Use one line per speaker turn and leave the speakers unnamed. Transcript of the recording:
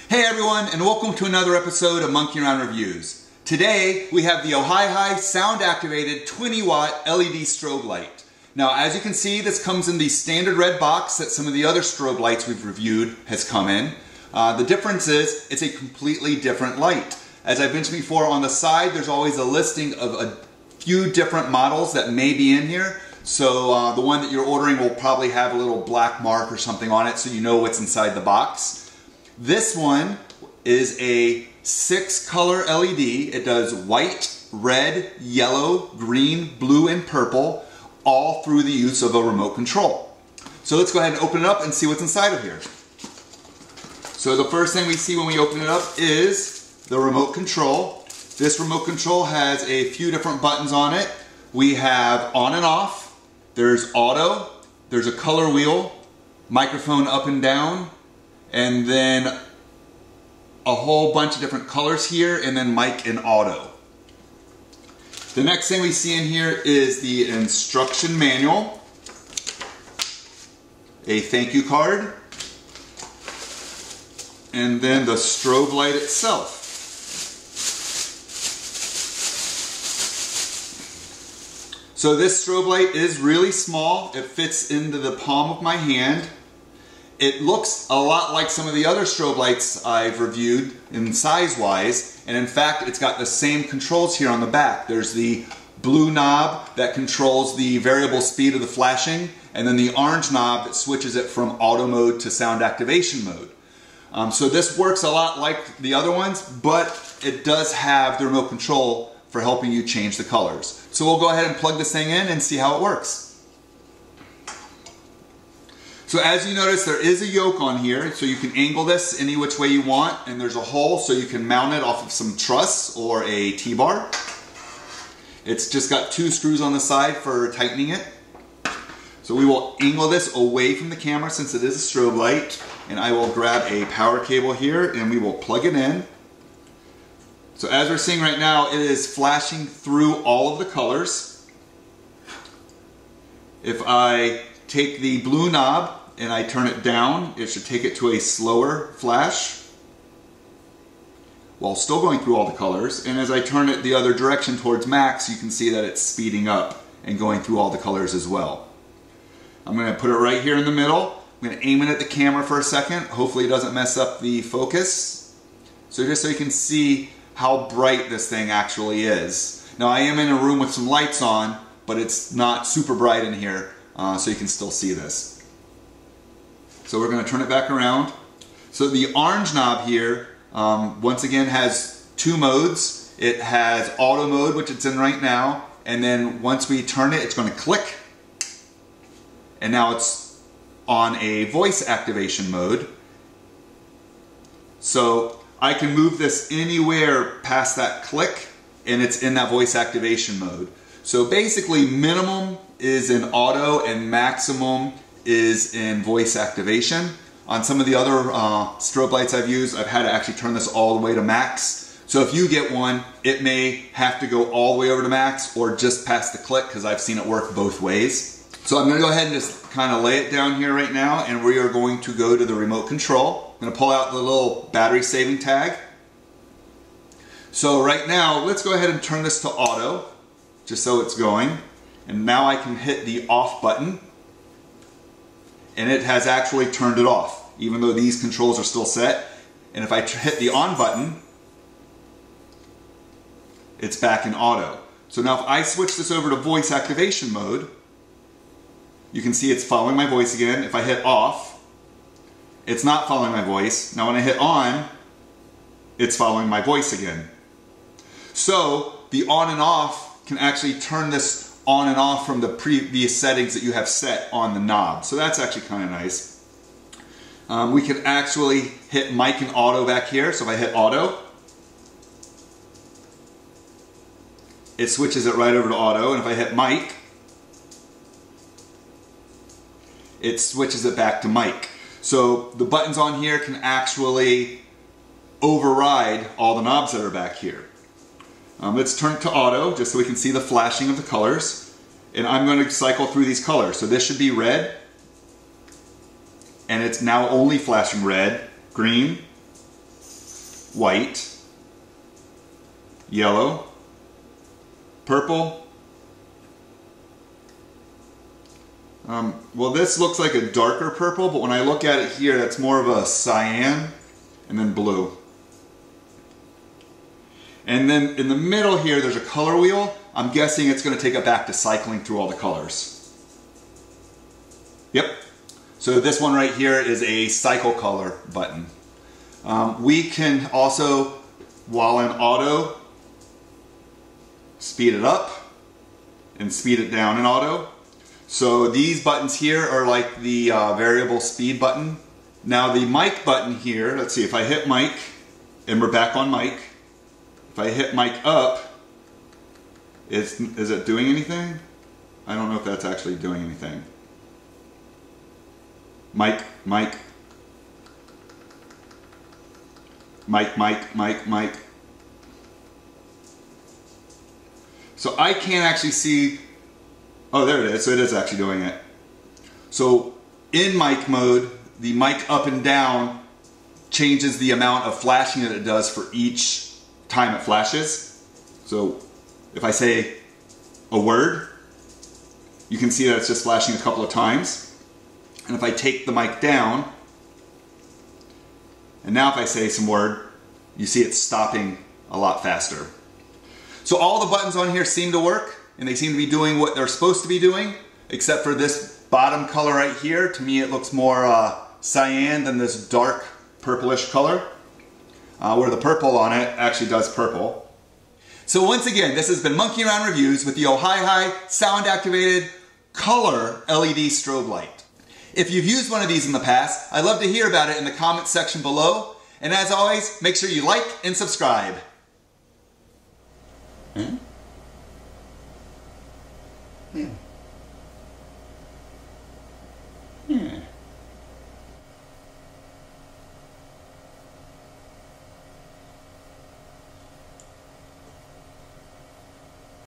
Hey everyone, and welcome to another episode of Monkey Around Reviews. Today we have the Ohihi sound activated 20 watt LED strobe light. Now as you can see, this comes in the standard red box that some of the other strobe lights we've reviewed has come in. The difference is it's a completely different light. As I've mentioned before, on the side there's always a listing of a few different models that may be in here. So the one that you're ordering will probably have a little black mark or something on it so you know what's inside the box. This one is a 6-color LED. It does white, red, yellow, green, blue, and purple, all through the use of a remote control. So let's go ahead and open it up and see what's inside of here. So the first thing we see when we open it up is the remote control. This remote control has a few different buttons on it. We have on and off, there's auto, there's a color wheel, microphone up and down, and then a whole bunch of different colors here, and then mic and auto. The next thing we see in here is the instruction manual, a thank you card, and then the strobe light itself. So this strobe light is really small. It fits into the palm of my hand. It looks a lot like some of the other strobe lights I've reviewed in size-wise, and in fact it's got the same controls here on the back. There's the blue knob that controls the variable speed of the flashing, and then the orange knob that switches it from auto mode to sound activation mode. So this works a lot like the other ones, but it does have the remote control for helping you change the colors. So we'll go ahead and plug this thing in and see how it works. So as you notice, there is a yoke on here, so you can angle this any which way you want, and there's a hole so you can mount it off of some truss or a T-bar. It's just got 2 screws on the side for tightening it. So we will angle this away from the camera since it is a strobe light, and I will grab a power cable here and we will plug it in. So as we're seeing right now, it is flashing through all of the colors. If I take the blue knob and I turn it down, it should take it to a slower flash while still going through all the colors. And as I turn it the other direction towards max, you can see that it's speeding up and going through all the colors as well. I'm going to put it right here in the middle. I'm going to aim it at the camera for a second. Hopefully it doesn't mess up the focus. So just so you can see how bright this thing actually is. Now I am in a room with some lights on, but it's not super bright in here, so you can still see this. So we're going to turn it back around. So the orange knob here, once again, has 2 modes. It has auto mode, which it's in right now, and then once we turn it, it's going to click, and now it's on a voice activation mode. So I can move this anywhere past that click, and it's in that voice activation mode. So basically minimum is in auto and maximum is in voice activation. On some of the other strobe lights I've used, I've had to actually turn this all the way to max. So if you get one, it may have to go all the way over to max or just past the click, because I've seen it work both ways. So I'm going to go ahead and just kind of lay it down here right now, and we are going to go to the remote control. I'm going to pull out the little battery saving tag. So right now, let's go ahead and turn this to auto, just so it's going. And now I can hit the off button, and it has actually turned it off, even though these controls are still set. And if I hit the on button, it's back in auto. So now if I switch this over to voice activation mode, you can see it's following my voice again. If I hit off, it's not following my voice. Now when I hit on, it's following my voice again. So the on and off can actually turn this on and off from the previous settings that you have set on the knob. So that's actually kind of nice. We can actually hit mic and auto back here. So if I hit auto, it switches it right over to auto. And if I hit mic, it switches it back to mic. So the buttons on here can actually override all the knobs that are back here. Let's turn it to auto just so we can see the flashing of the colors. And I'm going to cycle through these colors. So this should be red. And it's now only flashing red, green, white, yellow, purple. Well, this looks like a darker purple, but when I look at it here, that's more of a cyan, and then blue. And then in the middle here, there's a color wheel. I'm guessing it's going to take it back to cycling through all the colors. Yep. So this one right here is a cycle color button. We can also, while in auto, speed it up and speed it down in auto. So these buttons here are like the variable speed button. Now the mic button here, let's see, if I hit mic, and we're back on mic. If I hit mic up, is it doing anything? I don't know if that's actually doing anything. Mic, mic. Mic, mic, mic, mic. So I can't actually see. Oh, there it is. So it is actually doing it. So in mic mode, the mic up and down changes the amount of flashing that it does for each time it flashes. So if I say a word, you can see that it's just flashing a couple of times. And if I take the mic down, and now if I say some word, you see it stopping a lot faster. So all the buttons on here seem to work, and they seem to be doing what they're supposed to be doing, except for this bottom color right here. To me it looks more cyan than this dark purplish color, where the purple on it actually does purple. So once again, this has been Monkey Around Reviews with the Ohihi sound activated color LED strobe light. If you've used one of these in the past, I'd love to hear about it in the comments section below. And as always, make sure you like and subscribe. Yeah.